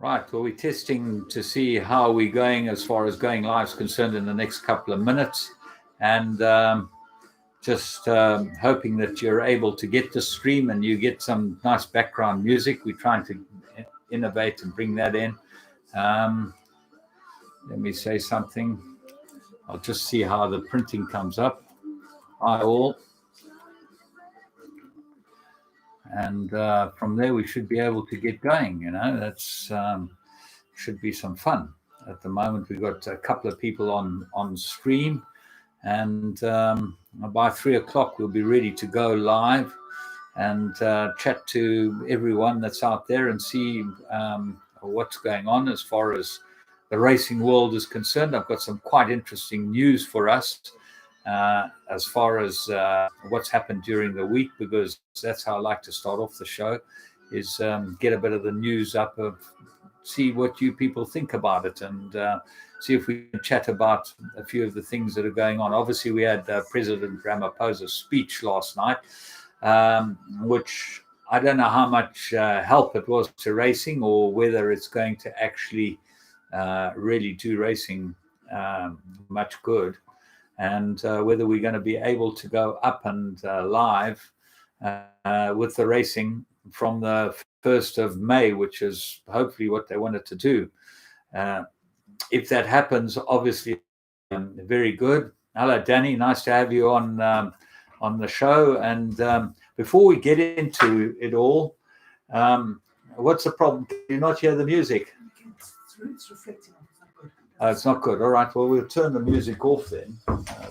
Right. Well, we're testing to see how we're going as far as going live is concerned in the next couple of minutes. And just hoping that you're able to get the stream and you get some nice background music. We're trying to innovate and bring that in. Let me say something. I'll just see how the printing comes up. Hi, all. And from there, we should be able to get going. That's should be some fun. At the moment, we've got a couple of people on stream. And by 3 o'clock, we'll be ready to go live and chat to everyone that's out there and see what's going on as far as the racing world is concerned. I've got some quite interesting news for us as far as what's happened during the week, because that's how I like to start off the show, is get a bit of the news up, see what you people think about it, and see if we can chat about a few of the things that are going on. Obviously, we had President Ramaphosa's speech last night, which I don't know how much help it was to racing, or whether it's going to actually really do racing much good, and whether we're going to be able to go up and live with the racing from the 1st of May, which is hopefully what they wanted to do. If that happens, obviously, very good. Hello, Danny. Nice to have you on the show. And before we get into it all, what's the problem? Can you not hear the music? It's reflecting. It's not good. All right. Well, we'll turn the music off then.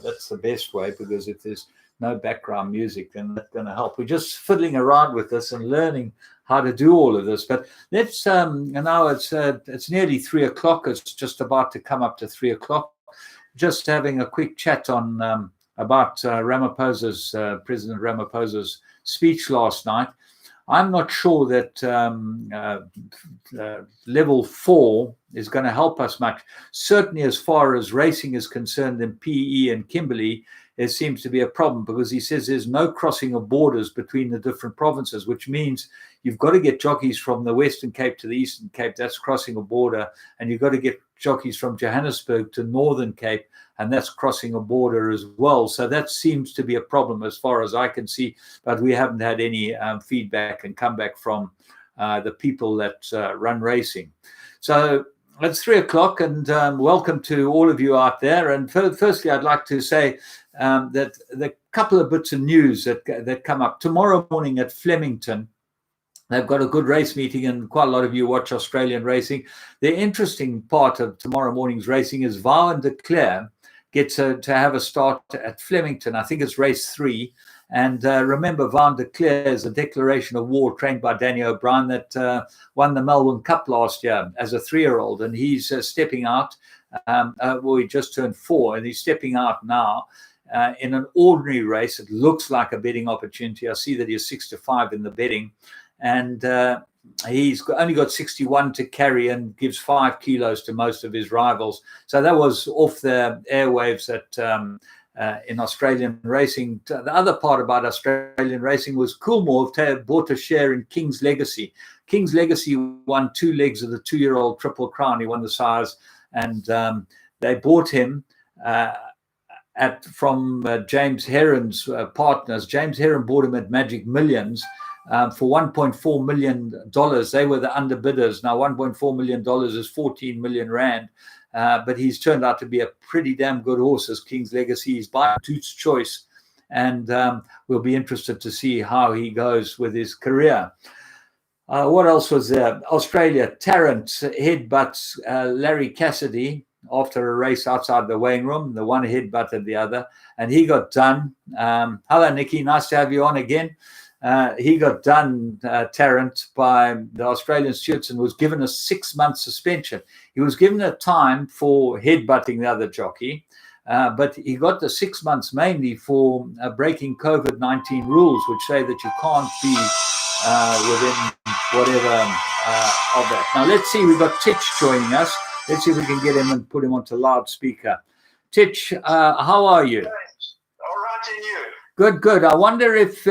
That's the best way, because if there's no background music, then that's going to help. We're just fiddling around with this and learning how to do all of this. But let's now it's nearly 3 o'clock. It's just about to come up to 3 o'clock. Just having a quick chat on about Ramaphosa's President Ramaphosa's speech last night. I'm not sure that level 4 is going to help us much. Certainly, as far as racing is concerned in PE and Kimberley, there seems to be a problem, because he says there's no crossing of borders between the different provinces, which means you've got to get jockeys from the Western Cape to the Eastern Cape. That's crossing a border. And you've got to get jockeys from Johannesburg to Northern Cape, and that's crossing a border as well. So that seems to be a problem as far as I can see, but we haven't had any feedback and comeback from the people that run racing. So it's 3 o'clock, and welcome to all of you out there. And firstly, I'd like to say that the couple of bits of news that come up tomorrow morning at Flemington. They've got a good race meeting, and quite a lot of you watch Australian racing. The interesting part of tomorrow morning's racing is Vow and Declare gets to have a start at Flemington. I think it's race 3. And remember, Vow and Declare is a declaration of war trained by Danny O'Brien that won the Melbourne Cup last year as a 3-year-old. And he's stepping out. Well, he just turned 4, and he's stepping out now. In an ordinary race, it looks like a betting opportunity. I see that he's 6-5 in the betting. And he's only got 61 to carry and gives 5 kilos to most of his rivals. So that was off the airwaves in Australian racing. The other part about Australian racing was Coolmore bought a share in King's Legacy. King's Legacy won 2 legs of the 2-year-old Triple Crown. He won the sires, and they bought him from James Heron's partners. James Heron bought him at Magic Millions. For $1.4 million. They were the underbidders. Now, $1.4 million is 14 million rand. But he's turned out to be a pretty damn good horse as King's Legacy. He's by Toots Choice. And we'll be interested to see how he goes with his career. What else was there? Australia, Tarrant headbutts Larry Cassidy after a race outside the weighing room. The one headbutted the other, and he got done. Hello, Nikki. Nice to have you on again. He got done, Tarrant, by the Australian stewards and was given a 6-month suspension. He was given a time for headbutting the other jockey, but he got the 6 months mainly for breaking COVID-19 rules, which say that you can't be within whatever of that. Now, let's see. We've got Titch joining us. Let's see if we can get him and put him onto loudspeaker. Titch, how are you? All right, and you? Good. I wonder if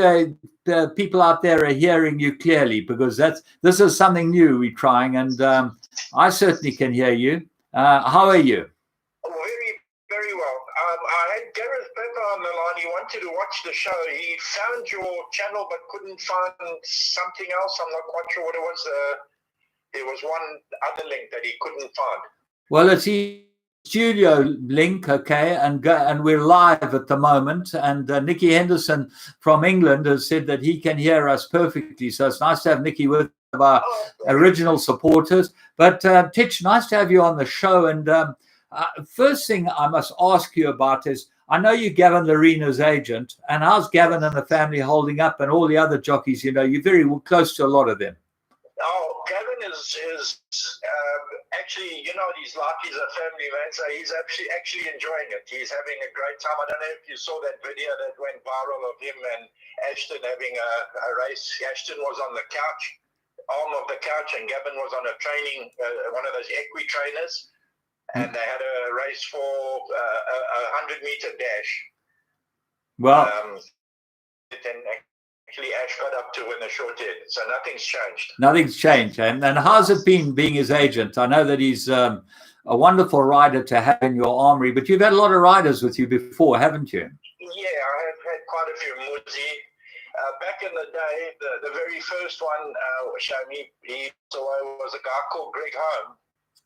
the people out there are hearing you clearly, because this is something new we're trying, and I certainly can hear you. How are you? Very, very well. I had Gareth Pepper on the line. He wanted to watch the show. He found your channel but couldn't find something else. I'm not quite sure what it was. There was one other link that he couldn't find. Well, it's the studio link, okay, and we're live at the moment. And Nicky Henderson from England has said that he can hear us perfectly. So it's nice to have Nicky with our original supporters. But Titch, nice to have you on the show. And first thing I must ask you about is, I know you're Gavin Lorena's agent, and how's Gavin and the family holding up, and all the other jockeys? You know, you're very close to a lot of them. Oh, Gavin is actually, you know, he's like he's a family man, so he's actually enjoying it. He's having a great time. I don't know if you saw that video that went viral of him and Ashton having a race. Ashton was on the couch, arm of the couch, and Gavin was on a training, one of those equi trainers, and they had a race for a 100-meter dash. Well, Actually, Ash got up to win the short head, so nothing's changed. Nothing's changed. And how's it been being his agent? I know that he's a wonderful rider to have in your armory, but you've had a lot of riders with you before, haven't you? Yeah, I have had quite a few. Muzi. Back in the day, the very first one, was a guy called Greg Home.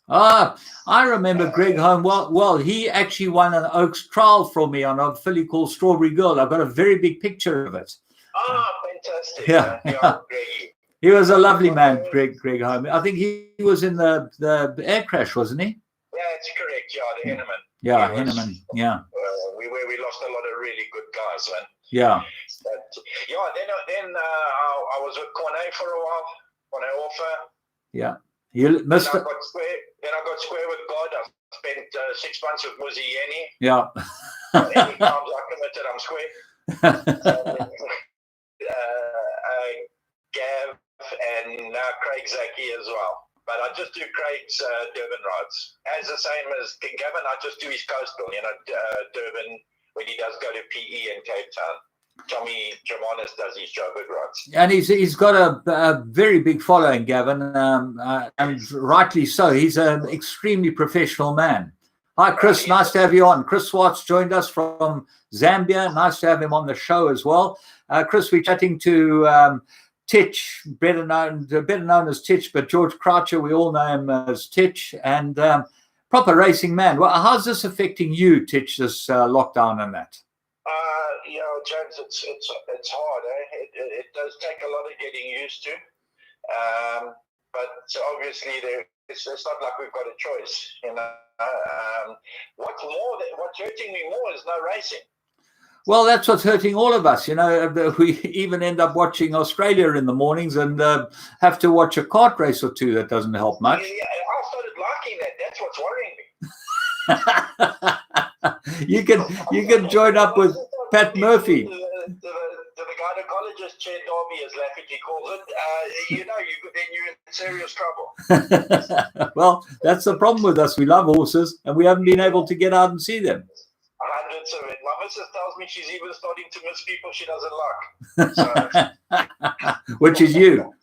Ah, I remember Greg Home. Well, he actually won an Oaks trial for me on a filly called Strawberry Girl. I've got a very big picture of it. Oh, fantastic. Yeah. He was a lovely man, Greg Home. I think he was in the air crash, wasn't he? Yeah, that's correct. Yeah, the Henneman. Yeah, Henneman. Yeah. We lost a lot of really good guys, man. Yeah. But, then I was with Cornet for a while. Cornet Orfer. Yeah. You missed it. Then I got square with God. I spent 6 months with Muzi Yeni. Yeah. Any times I committed, I'm square. Gav and now Craig Zaki as well. But I just do Craig's Durban rides. As the same as Gavin, I just do his coastal, Durban, when he does go to PE and Cape Town. Tommy Germanis does his Joburg rides. And he's got a very big following, Gavin, and rightly so. He's an extremely professional man. Hi, Chris. Nice to have you on. Chris Swartz joined us from Zambia. Nice to have him on the show as well. Chris, we're chatting to Titch, better known as Titch, but George Croucher, we all know him as Titch, and proper racing man. Well, how's this affecting you, Titch, this lockdown and that? James, it's hard. It does take a lot of getting used to, but obviously it's not like we've got a choice. What's hurting me more is no racing. Well, that's what's hurting all of us. We even end up watching Australia in the mornings and have to watch a kart race or two. That doesn't help much. Yeah, I started liking that. That's what's worrying me. You can join up with Pat Murphy. The gynecologist chair derby, as Lafferty calls it. Then you're in serious trouble. Well, that's the problem with us. We love horses, and we haven't been able to get out and see them. Hundreds of it. My missus tells me she's even starting to miss people she doesn't like. So. Which is you.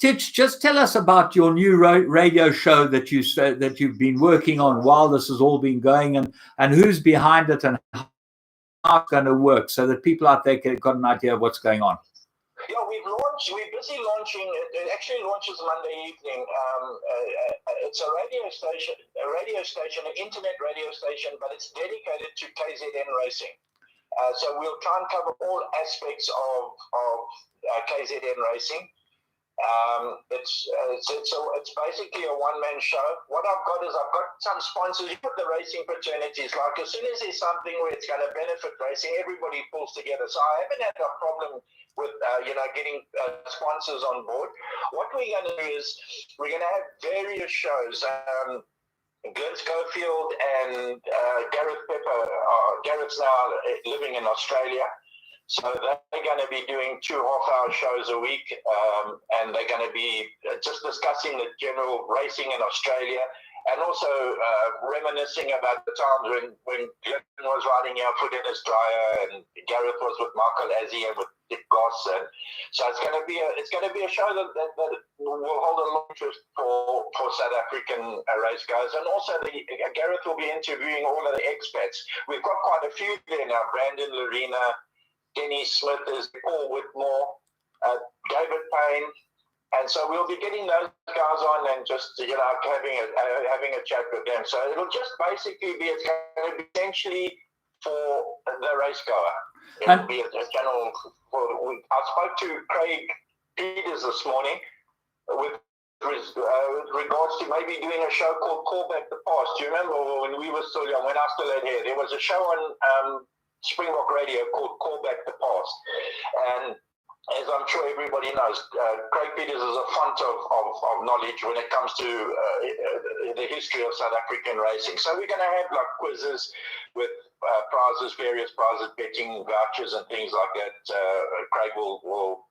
Titch, just tell us about your new radio show that you've been working on while this has all been going, and who's behind it and how it's going to work, so that people out there got an idea of what's going on. Yeah, we're busy launching. It actually launches Monday evening. It's a radio station, an internet radio station, but it's dedicated to KZN racing. So we'll try and cover all aspects of KZN racing. It's basically a one-man show. What I've got some sponsors. You put the racing fraternities, like as soon as there's something where it's going to benefit racing, everybody pulls together. So I haven't had a problem with getting sponsors on board. What we're going to do is we're going to have various shows. Glenn Schofield and Gareth Pepper. Gareth's now living in Australia. So they're going to be doing 2 half-hour shows a week, and they're going to be just discussing the general racing in Australia and also reminiscing about the times when Glenn was riding our Foot in his Dryer, and Gareth was with Michael Azzi and with Dick Goss, and so it's going to be a show that will hold a lot of interest for South African race guys, and also Gareth will be interviewing all of the expats. We've got quite a few there now: Brandon Lorena, Denny Smith, is Paul Whitmore, David Payne. And so we'll be getting those guys on and just, having a chat with them. So it'll just basically be, it's going to be essentially for the race goer. It'll be a channel I spoke to Craig Peters this morning with regards to maybe doing a show called Call Back the Past. Do you remember when we were still young, when I still had hair, there was a show on Springbok Radio called Call Back the Past. And as I'm sure everybody knows, Craig Peters is a font of knowledge when it comes to the history of South African racing. So we're going to have like quizzes with prizes, various prizes, betting vouchers and things like that. Craig will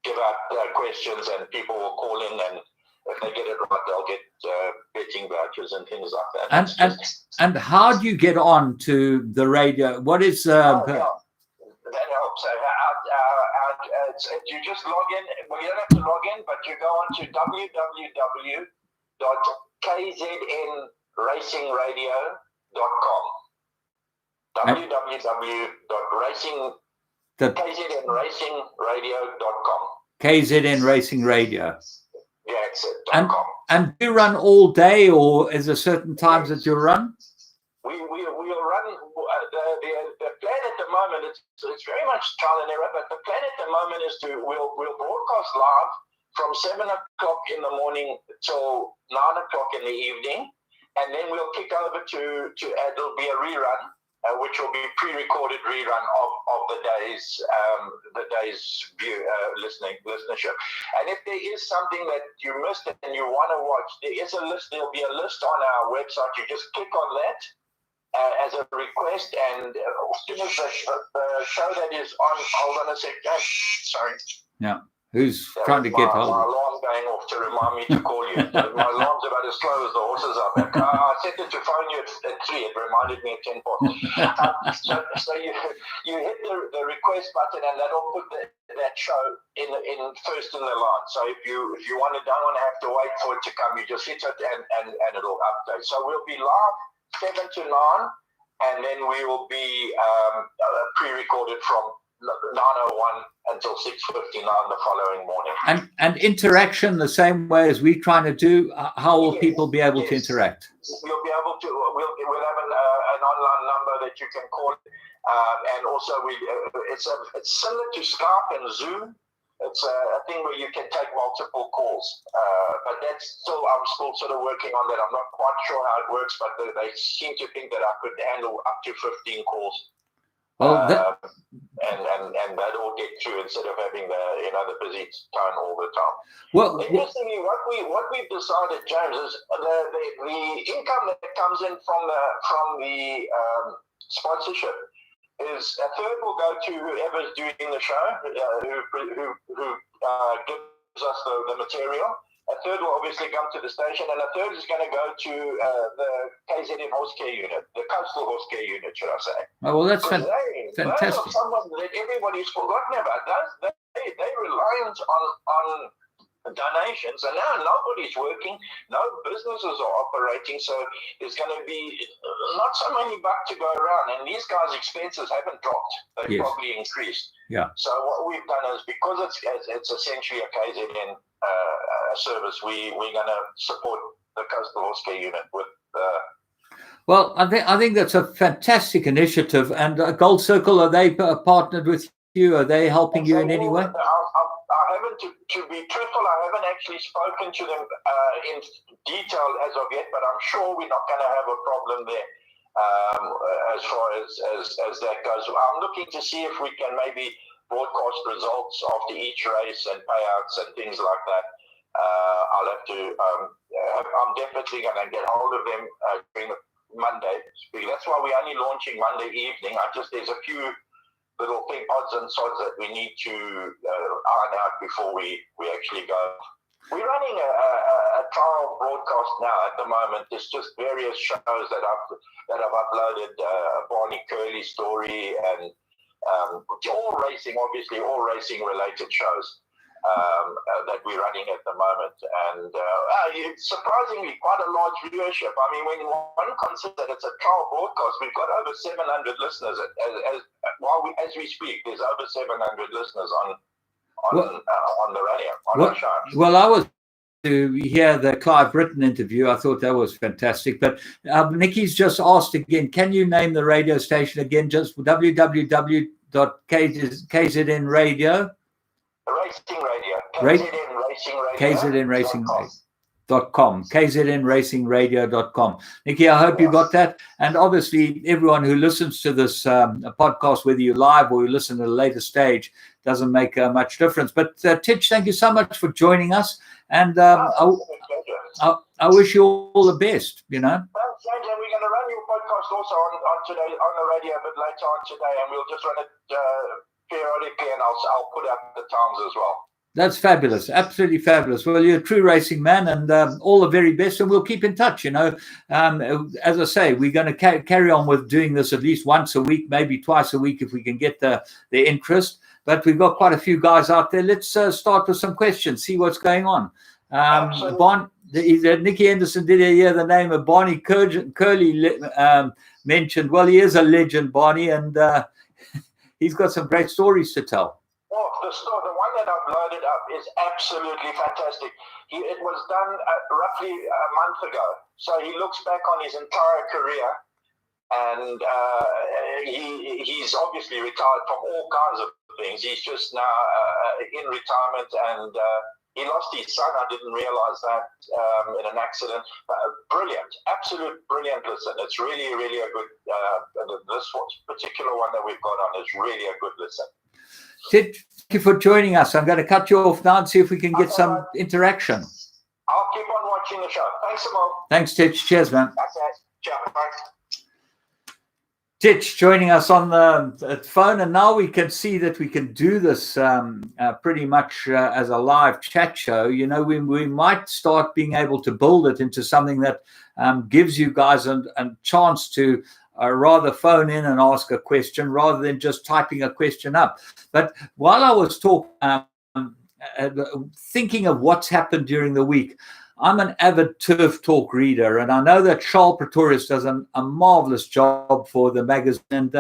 give out questions and people will call in, and if they get it right, they'll get betting vouchers and things like that. And how do you get on to the radio? What is... Yeah. That helps. You just log in. Well, you don't have to log in, but you go on to www.kznracingradio.com. www.kznracingradio.com. KZN Racing Radio. Yeah, it's it. And do you run all day, or is there certain times that you run? We'll run. The plan at the moment, it's very much trial and error, but the plan at the moment is we'll broadcast live from 7 o'clock in the morning till 9 o'clock in the evening, and then we'll kick over to there'll be a rerun, which will be pre-recorded rerun of the day's listenership. And if there is something that you missed and you want to watch, there'll be a list on our website. You just click on that as a request, and as soon as the show that is on, hold on a sec, sorry. Yeah. Who's trying to get hold of my alarm going off to remind me to call you. My alarm's about as slow as the horses are back. I set it to phone you at 3. It reminded me at 10 past. So you hit the request button, and that'll put that show in first in the line. So if you don't want to have to wait for it to come, you just hit it and it'll update. So we'll be live 7 to 9, and then we will be pre-recorded from 9:01 until 6:59 the following morning. And interaction the same way as we're trying to do. How will people be able to interact? You'll be able to. We'll have an online number that you can call, and also it's similar to Skype and Zoom. It's a thing where you can take multiple calls, but I'm still sort of working on that. I'm not quite sure how it works, but they seem to think that I could handle up to 15 calls. Well, and that all get through instead of having the busy tone all the time. Well, interestingly, what we've decided, James, is the income that comes in from the sponsorship is a third will go to whoever's doing the show, who gives us the material. A third will obviously come to the station, and a third is going to go to the KZN Horse Care Unit, the Coastal Horse Care Unit, should I say. Oh, well, that's fantastic. Those are someone that everybody's forgotten about. They reliant on donations, and now nobody's working, no businesses are operating, so there's going to be not so many bucks to go around, and these guys' expenses haven't dropped. They've probably increased. Yeah. So what we've done is, because it's essentially a KZN service, we're going to support the Coastal Horse Care Unit with well, I think that's a fantastic initiative. And Gold Circle, are they partnered with you? Are they helping you in any way? I haven't, to be truthful, I haven't actually spoken to them in detail as of yet, but I'm sure we're not going to have a problem there as far as that goes. I'm looking to see if we can maybe broadcast results after each race and payouts and things like that. I'll have to. I'm definitely going to get hold of them during Monday. That's why we're only launching Monday evening. There's a few little odds and sods that we need to iron out before we actually go. We're running a trial broadcast now at the moment. There's just various shows that I've uploaded. Barney Curley story and all racing, obviously all racing related shows that we're running at the moment. And surprisingly, quite a large viewership. I mean, when one considers that it's a trial broadcast, we've got over 700 listeners. As we speak, there's over 700 listeners on the radio, on our show. Well, I was to hear the Clive Britton interview. I thought that was fantastic. But Nikki's just asked again, can you name the radio station again? Just www.KZN Radio. Racing Radio. KZNRacingRadio.com. KZNRacingRadio.com. Nikki, I hope you got that. And obviously, everyone who listens to this podcast, whether you're live or you listen at a later stage, doesn't make much difference. But Titch, thank you so much for joining us. And I wish you all the best, you know. Thanks, James. And we're going to run your podcast also on today, on the radio a bit later on today. And we'll just run it periodically, and I'll put up the times as well. That's fabulous. Absolutely fabulous. Well, you're a true racing man, and all the very best, and we'll keep in touch, you know. As I say, we're going to carry on with doing this at least once a week, maybe twice a week if we can get the interest. But we've got quite a few guys out there. Let's start with some questions, see what's going on. Nicky Anderson did hear the name of Barney Curley mentioned. Well, he is a legend, Barney, and he's got some great stories to tell. Well, the one that I've loaded up is absolutely fantastic. It was done roughly a month ago. So he looks back on his entire career, and he's obviously retired from all kinds of things. He's just now in retirement, and he lost his son. I didn't realize that in an accident. Brilliant, absolute brilliant listen. It's really, really a good, this particular one that we've got on is really a good listen. Thank you for joining us. I'm going to cut you off now and see if we can get some interaction. I'll keep on watching the show. Thanks, Simone. Thanks, Titch. Cheers, man. That's it. Ciao. Bye. Titch joining us on the phone, and now we can see that we can do this pretty much as a live chat show. You know, we might start being able to build it into something that gives you guys a chance to rather phone in and ask a question rather than just typing a question up. But while I was thinking of what's happened during the week, I'm an avid Turf Talk reader, and I know that Charles Pretorius does a marvelous job for the magazine. And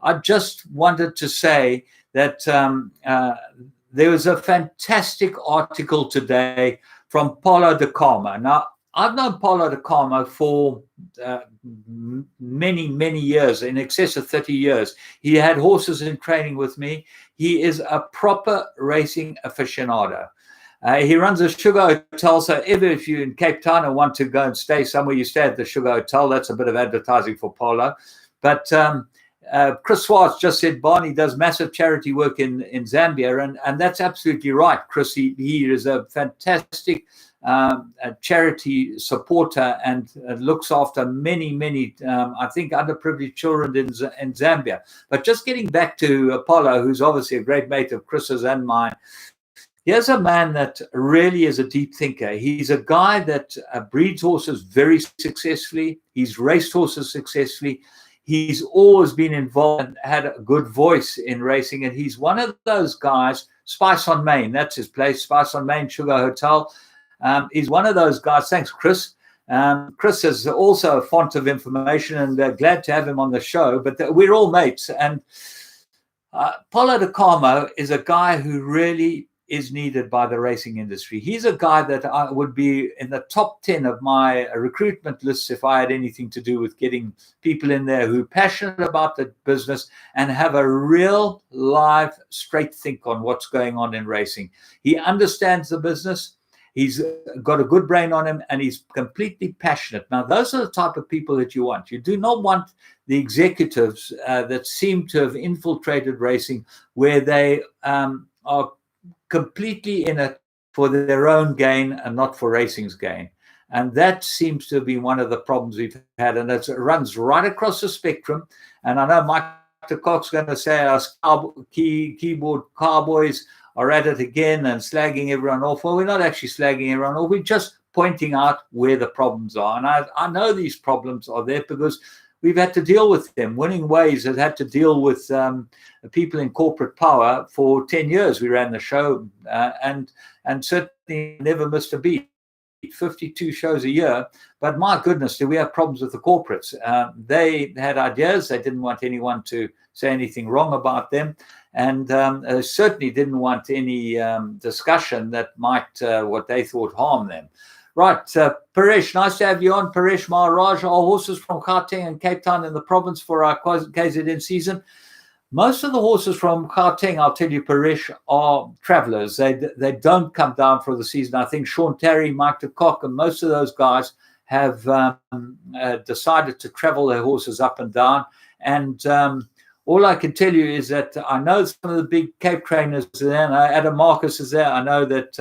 I just wanted to say that there was a fantastic article today from Paulo de Carmo. Now, I've known Paulo de Carmo for many, many years, in excess of 30 years. He had horses in training with me. He is a proper racing aficionado. He runs a Sugar Hotel, so if you're in Cape Town and want to go and stay somewhere, you stay at the Sugar Hotel. That's a bit of advertising for Paulo. But Chris Swartz just said Barney does massive charity work in Zambia, and that's absolutely right, Chris. He is a fantastic charity supporter and looks after many, many, I think, underprivileged children in Zambia. But just getting back to Apollo, who's obviously a great mate of Chris's and mine, here's a man that really is a deep thinker. He's a guy that breeds horses very successfully. He's raced horses successfully. He's always been involved and had a good voice in racing. And he's one of those guys, Spice on Main, that's his place, Spice on Main, Sugar Hotel. He's one of those guys. Thanks, Chris. Chris is also a font of information, and glad to have him on the show. But we're all mates. And Paulo de Carmo is a guy who really is needed by the racing industry. He's a guy that I would be in the top 10 of my recruitment lists if I had anything to do with getting people in there who are passionate about the business and have a real live straight think on what's going on in racing. He understands the business. He's got a good brain on him, and he's completely passionate. Now, those are the type of people that you want. You do not want the executives that seem to have infiltrated racing, where they are completely in it for their own gain and not for racing's gain. And that seems to have been one of the problems we've had. And it runs right across the spectrum. And I know Mike Cox's going to say us keyboard cowboys are at it again and slagging everyone off. Well, we're not actually slagging everyone off. We're just pointing out where the problems are. And I know these problems are there because we've had to deal with them. Winning Ways has had to deal with people in corporate power for 10 years. We ran the show and certainly never missed a beat. 52 shows a year, but my goodness, do we have problems with the corporates? They had ideas. They didn't want anyone to say anything wrong about them, and certainly didn't want any discussion that might, what they thought, harm them. Right, Paresh, nice to have you on. Paresh Maharaj, our horses from Gauteng and Cape Town in the province for our KZN season. Most of the horses from Gauteng, I'll tell you, Paresh, are travellers. They don't come down for the season. I think Sean Terry, Mike de Kock, and most of those guys have decided to travel their horses up and down. And all I can tell you is that I know some of the big Cape trainers are there. Adam Marcus is there. I know that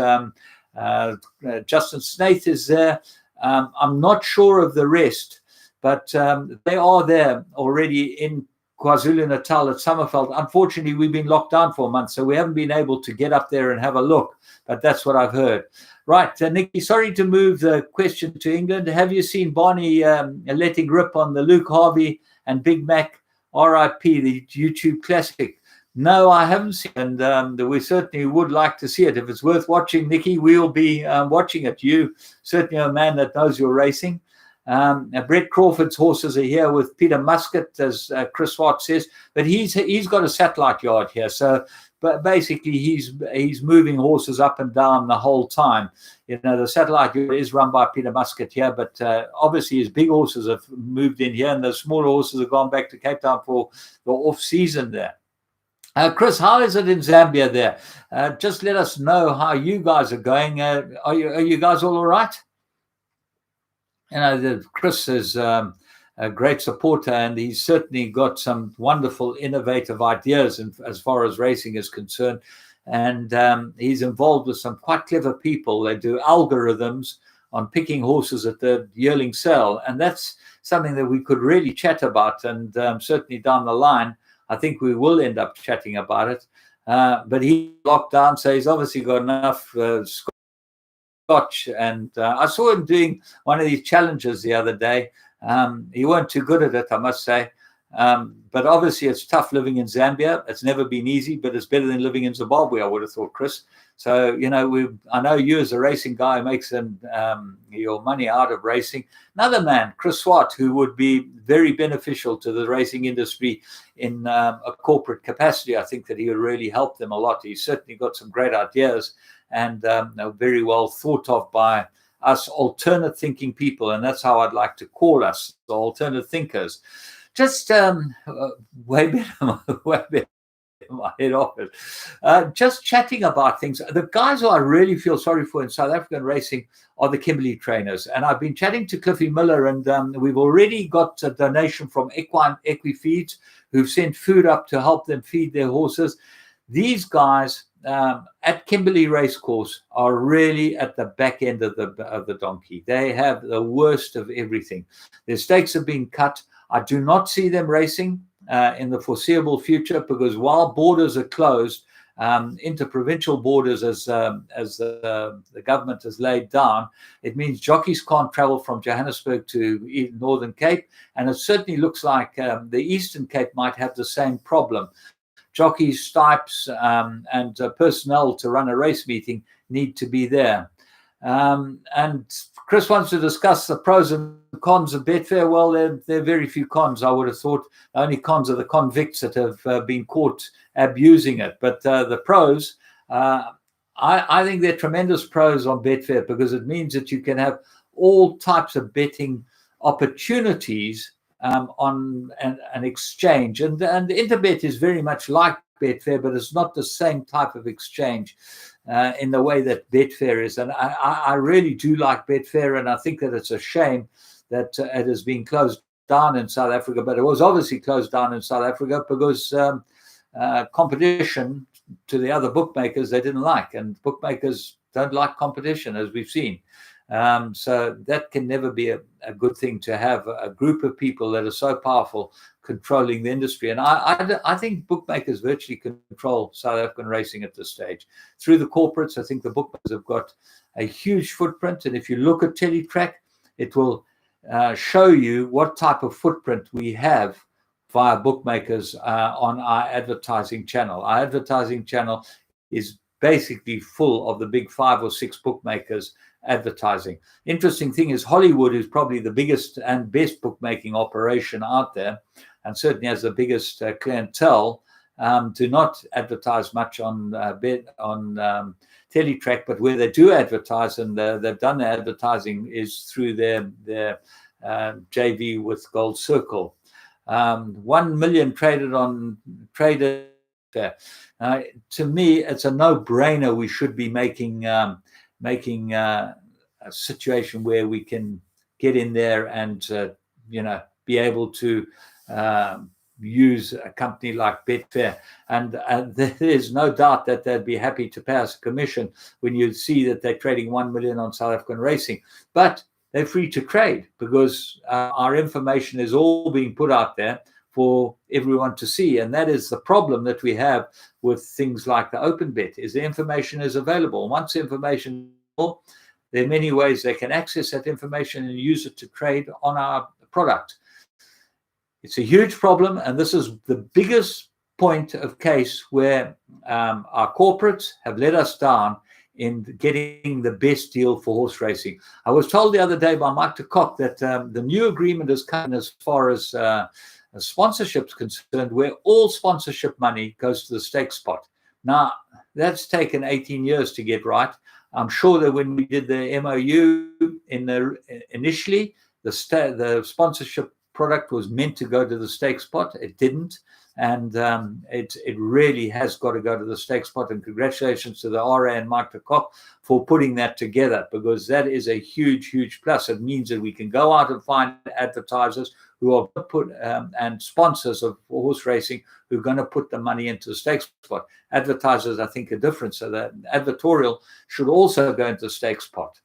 Justin Snaith is there. I'm not sure of the rest, but they are there already in KwaZulu-Natal at Summerveld. Unfortunately, we've been locked down for a month, so we haven't been able to get up there and have a look, but that's what I've heard. Right, Nikki, sorry to move the question to England. Have you seen Barney letting rip on the Luke Harvey and Big Mac RIP, the YouTube classic? No, I haven't seen it, and we certainly would like to see it. If it's worth watching, Nikki, we'll be watching it. You certainly are a man that knows your racing. Brett Crawford's horses are here with Peter Muscat, as Chris Swart says, but he's got a satellite yard here. So, but basically, he's moving horses up and down the whole time. You know, the satellite yard is run by Peter Muscat here, but obviously his big horses have moved in here, and the smaller horses have gone back to Cape Town for the off season there. Chris, how is it in Zambia there? Just let us know how you guys are going. Are you guys all right? You know, Chris is a great supporter, and he's certainly got some wonderful, innovative ideas as far as racing is concerned. And he's involved with some quite clever people. They do algorithms on picking horses at the yearling sale, and that's something that we could really chat about. And certainly down the line, I think we will end up chatting about it. But he locked down, so he's obviously got enough scotch. And I saw him doing one of these challenges the other day. He weren't too good at it, I must say. But obviously, it's tough living in Zambia. It's never been easy, but it's better than living in Zimbabwe, I would have thought, Chris. So, you know, I know you as a racing guy makes your money out of racing. Another man, Chris Swart, who would be very beneficial to the racing industry in a corporate capacity. I think that he would really help them a lot. He's certainly got some great ideas and very well thought of by us alternate thinking people. And that's how I'd like to call us, the alternate thinkers. Just way better my head off it. Just chatting about things. The guys who I really feel sorry for in South African racing are the Kimberley trainers. And I've been chatting to Cliffy Miller, and we've already got a donation from Equine Equifeeds, who've sent food up to help them feed their horses. These guys at Kimberley Racecourse are really at the back end of the donkey. They have the worst of everything. Their stakes have been cut. I do not see them racing in the foreseeable future, because while borders are closed, interprovincial borders, as the government has laid down, it means jockeys can't travel from Johannesburg to Northern Cape, and it certainly looks like the Eastern Cape might have the same problem. Jockeys, stipes, and personnel to run a race meeting need to be there. And Chris wants to discuss the pros and cons of Betfair. Well, there are very few cons, I would have thought. The only cons are the convicts that have been caught abusing it. But the pros, I think they're tremendous pros on Betfair, because it means that you can have all types of betting opportunities on an exchange. And Interbet is very much like Betfair, but it's not the same type of exchange in the way that Betfair is. And I really do like Betfair, and I think that it's a shame that it has been closed down in South Africa. But it was obviously closed down in South Africa because competition to the other bookmakers they didn't like, and bookmakers don't like competition, as we've seen. So that can never be a good thing, to have a group of people that are so powerful controlling the industry. And I think bookmakers virtually control South African racing at this stage. Through the corporates, I think the bookmakers have got a huge footprint. And if you look at Teletrack, it will show you what type of footprint we have via bookmakers on our advertising channel. Our advertising channel is basically full of the big 5 or 6 bookmakers advertising. Interesting thing is Hollywood is probably the biggest and best bookmaking operation out there, and certainly has the biggest clientele. Do not advertise much on Teletrack, but where they do advertise, and they've done the advertising, is through their JV with Gold Circle. 1 million traded. To me, it's a no-brainer. We should be making a situation where we can get in there and be able to use a company like Betfair, and there's no doubt that they'd be happy to pay us a commission when you see that they're trading 1 million on South African racing. But they're free to trade, because our information is all being put out there for everyone to see. And that is the problem that we have with things like the open bet, is the information is available. Once the information is available, there are many ways they can access that information and use it to trade on our product. It's a huge problem, and this is the biggest point of case where our corporates have let us down in getting the best deal for horse racing. I was told the other day by Mike de Kock that the new agreement is coming as far as sponsorship is concerned, where all sponsorship money goes to the stake spot. Now, that's taken 18 years to get right. I'm sure that when we did the MOU initially, the sponsorship product was meant to go to the stake spot. It didn't. And it really has got to go to the stake spot. And congratulations to the RA and Mike de Kock for putting that together, because that is a huge, huge plus. It means that we can go out and find advertisers who are put and sponsors of horse racing who are going to put the money into the stake spot. Advertisers, I think, are different. So that advertorial should also go into the stake spot.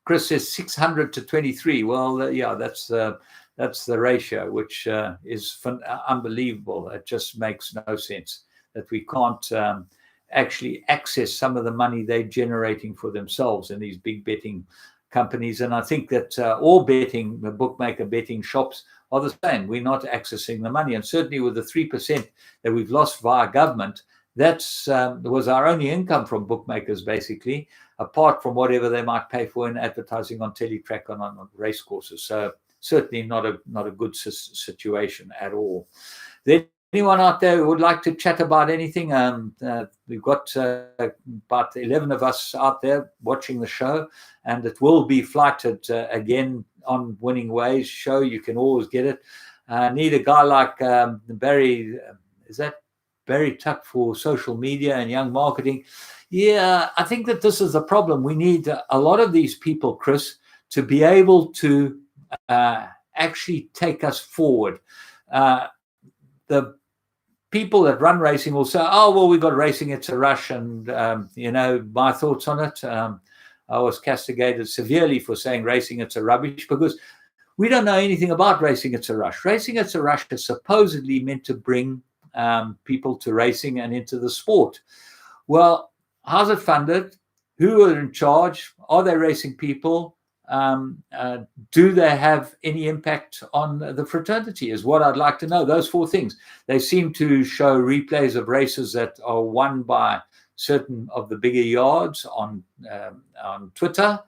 Chris says 600 to 23. Well, yeah, that's the ratio, which is unbelievable. It just makes no sense that we can't actually access some of the money they're generating for themselves in these big betting companies. And I think that all betting, the bookmaker betting shops are the same. We're not accessing the money. And certainly with the 3% that we've lost via government, that's was our only income from bookmakers, basically, apart from whatever they might pay for in advertising on Teletrack on race courses. So certainly not a good situation at all. Then anyone out there who would like to chat about anything? We've got about 11 of us out there watching the show, and it will be flighted again on Winning Ways show. You can always get it. Need a guy like Barry, is that Barry Tuck for social media and young marketing? Yeah, I think that this is the problem. We need a lot of these people, Chris, to be able to actually take us forward. The people that run racing will say, oh, well, we've got racing, it's a rush. And, my thoughts on it, I was castigated severely for saying racing, it's a rubbish, because we don't know anything about racing, it's a rush. Racing, it's a rush is supposedly meant to bring people to racing and into the sport. Well, how's it funded? Who are in charge? Are they racing people? Do they have any impact on the fraternity is what I'd like to know. Those 4 things. They seem to show replays of races that are won by certain of the bigger yards on Twitter.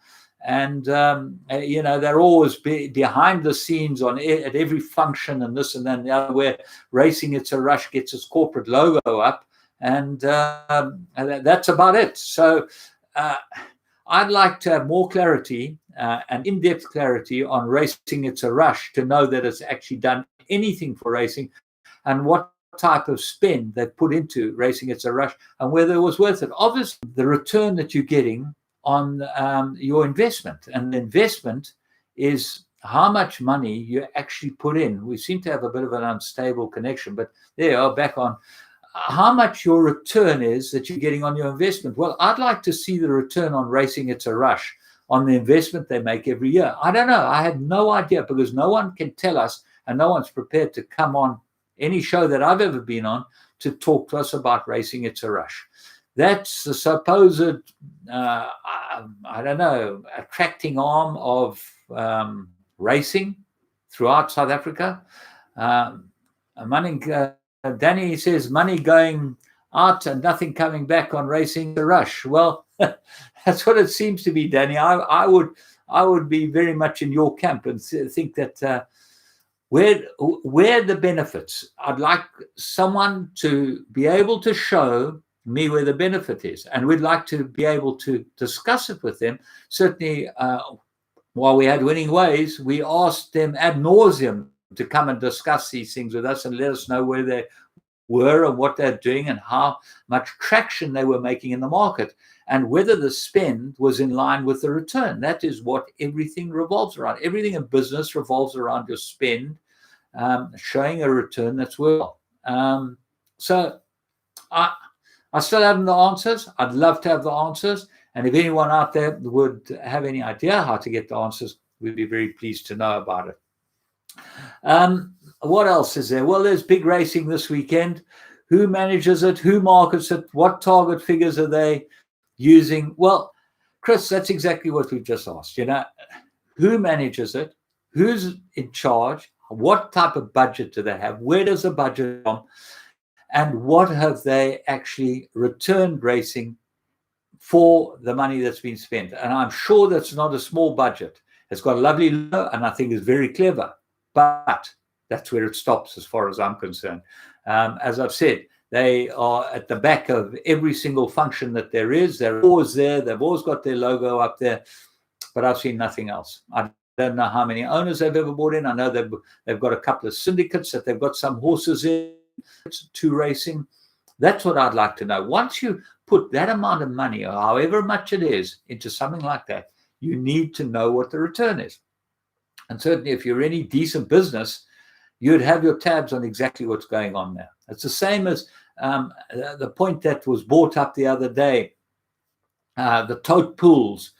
And, they're always behind the scenes at every function and this and then the other, where Racing It's a Rush gets its corporate logo up. And that's about it. So I'd like to have more clarity and in-depth clarity on Racing It's a Rush, to know that it's actually done anything for racing and what type of spend they've put into Racing It's a Rush and whether it was worth it. Obviously, the return that you're getting on your investment, and the investment is how much money you actually put in. We seem to have a bit of an unstable connection, but there you are, back on. How much your return is that you're getting on your investment. Well, I'd like to see the return on Racing It's a Rush on the investment they make every year? I don't know. I have no idea, because no one can tell us, and no one's prepared to come on any show that I've ever been on to talk to us about Racing It's a Rush. That's the supposed, I don't know, attracting arm of racing throughout South Africa. Danny says money going out and nothing coming back on Racing the Rush. Well, that's what it seems to be, Danny. I would be very much in your camp and think that where the benefits. I'd like someone to be able to show me where the benefit is, and we'd like to be able to discuss it with them. Certainly, while we had Winning Ways, we asked them ad nauseum to come and discuss these things with us and let us know where they were and what they're doing and how much traction they were making in the market, and whether the spend was in line with the return. That is what everything revolves around. Everything in business revolves around your spend, showing a return that's worth. So I still haven't the answers. I'd love to have the answers. And if anyone out there would have any idea how to get the answers, we'd be very pleased to know about it. What else is there? Well, there's big racing this weekend. Who manages it? Who markets it? What target figures are they using? Well, Chris, that's exactly what we've just asked. You know, who manages it? Who's in charge? What type of budget do they have? Where does the budget come from? And what have they actually returned racing for the money that's been spent? And I'm sure that's not a small budget. It's got a lovely logo, and I think it's very clever. But that's where it stops as far as I'm concerned. As I've said, they are at the back of every single function that there is. They're always there. They've always got their logo up there. But I've seen nothing else. I don't know how many owners they've ever brought in. I know they've got a couple of syndicates that they've got some horses in to racing. That's what I'd like to know. Once you put that amount of money, or however much it is, into something like that, you need to know what the return is. And certainly if you're any decent business, you'd have your tabs on exactly what's going on there. It's the same as the point that was brought up the other day, the tote pools,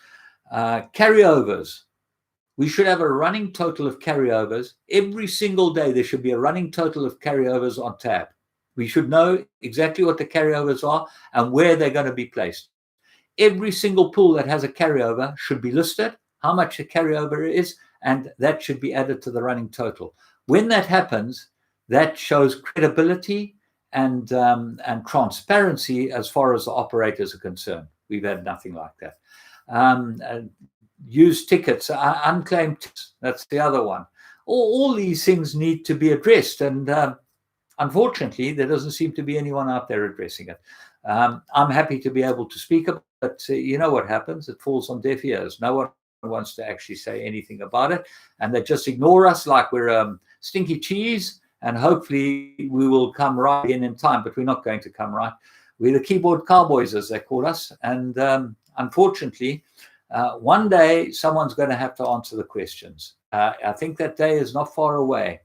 carryovers. We should have a running total of carryovers. Every single day there should be a running total of carryovers on tab. We should know exactly what the carryovers are and where they're going to be placed. Every single pool that has a carryover should be listed, how much a carryover is, and that should be added to the running total. When that happens, that shows credibility and transparency as far as the operators are concerned. We've had nothing like that. Used tickets, unclaimed tickets, that's the other one. All these things need to be addressed, and unfortunately, there doesn't seem to be anyone out there addressing it. I'm happy to be able to speak about it, but you know what happens? It falls on deaf ears. No one wants to actually say anything about it, and they just ignore us like we're stinky cheese, and hopefully we will come right again in time, but we're not going to come right. We're the keyboard cowboys, as they call us, and unfortunately, one day someone's going to have to answer the questions. I think that day is not far away.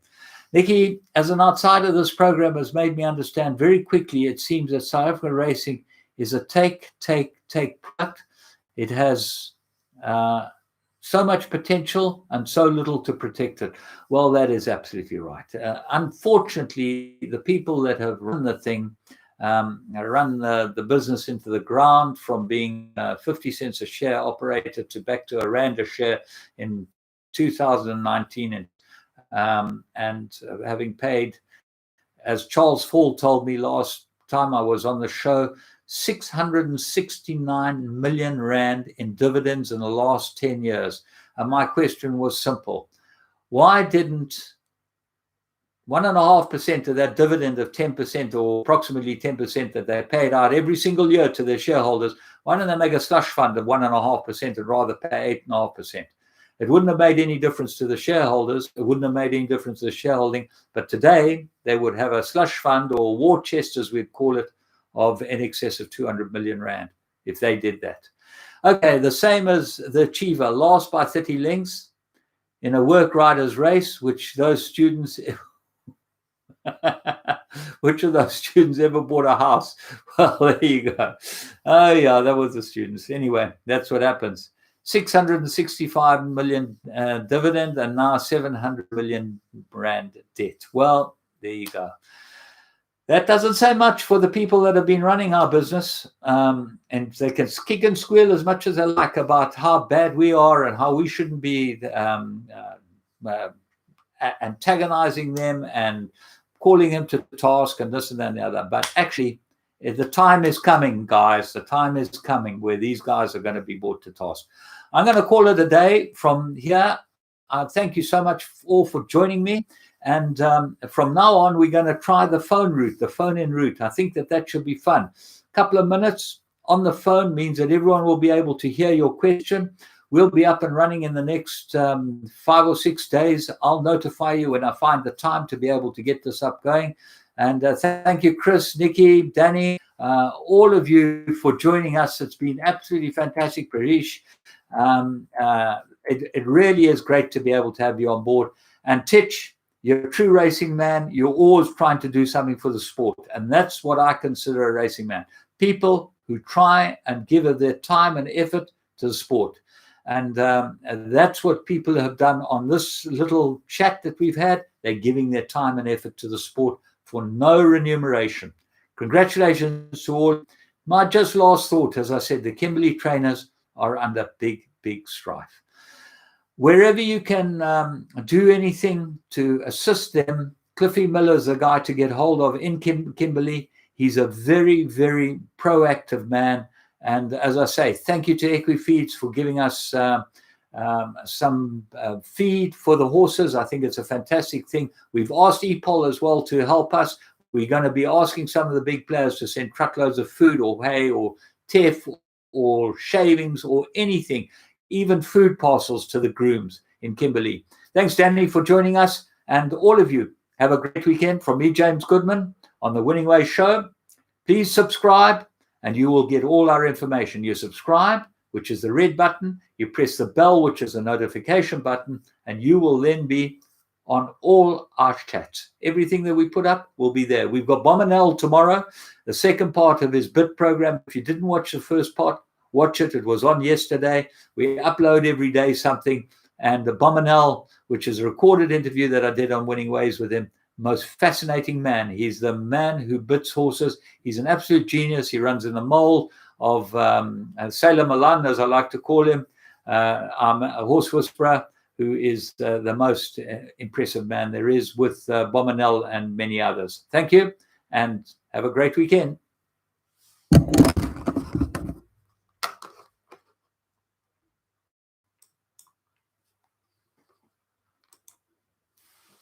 Nikki, as an outsider, this program has made me understand very quickly. It seems that South African racing is a take product. It has so much potential and so little to protect it. Well, that is absolutely right. Unfortunately, the people that have run the thing, run the business into the ground, from being 50 cents a share operator to back to a rand a share in 2019, and having paid, as Charles Fall told me last time I was on the show, 669 million rand in dividends in the last 10 years. And my question was simple. Why didn't 1.5% of that dividend of 10%, or approximately 10% that they paid out every single year to their shareholders, why don't they make a slush fund of 1.5% and rather pay 8.5%? It wouldn't have made any difference to the shareholders. It wouldn't have made any difference to the shareholding. But today, they would have a slush fund, or war chest, as we'd call it, of in excess of 200 million rand if they did that. Okay, the same as the Achiever, last by 30 lengths in a work riders race, which those students, which of those students ever bought a house? Well, there you go. Oh, yeah, that was the students. Anyway, that's what happens. 665 million dividend, and now 700 million rand debt. Well, there you go. That doesn't say much for the people that have been running our business, and they can kick and squeal as much as they like about how bad we are and how we shouldn't be antagonizing them and calling them to task and this and that and the other. But actually, the time is coming, guys. The time is coming where these guys are going to be brought to task. I'm going to call it a day from here. Thank you so much all for joining me. And from now on, we're going to try the phone route, the phone-in route. I think that should be fun. A couple of minutes on the phone means that everyone will be able to hear your question. We'll be up and running in the next 5 or 6 days. I'll notify you when I find the time to be able to get this up going. And thank you, Chris, Nikki, Danny, all of you for joining us. It's been absolutely fantastic, Parish. It really is great to be able to have you on board. And Titch, you're a true racing man. You're always trying to do something for the sport. And that's what I consider a racing man. People who try and give of their time and effort to the sport. And that's what people have done on this little chat that we've had. They're giving their time and effort to the sport for no remuneration. Congratulations to all. My just last thought, as I said, the Kimberley trainers are under big, big strife. Wherever you can do anything to assist them, Cliffy Miller is a guy to get hold of in Kimberley. He's a very, very proactive man. And as I say, thank you to Equifeeds for giving us some feed for the horses. I think it's a fantastic thing. We've asked EPOL as well to help us. We're going to be asking some of the big players to send truckloads of food or hay or teff or shavings or anything, even food parcels to the grooms in Kimberley. Thanks, Danny, for joining us. And all of you, have a great weekend. From me, James Goodman, on the Winning Ways Show. Please subscribe, and you will get all our information. You subscribe, which is the red button. You press the bell, which is the notification button, and you will then be on all our chats. Everything that we put up will be there. We've got Bominell tomorrow, the second part of his BIT program. If you didn't watch the first part, watch it. It was on yesterday. We upload every day something. And the Bominell, which is a recorded interview that I did on Winning Ways with him, most fascinating man. He's the man who bits horses. He's an absolute genius. He runs in the mold of Sailor Milan, as I like to call him. I'm a horse whisperer who is the most impressive man there is, with Bominell and many others. Thank you, and have a great weekend.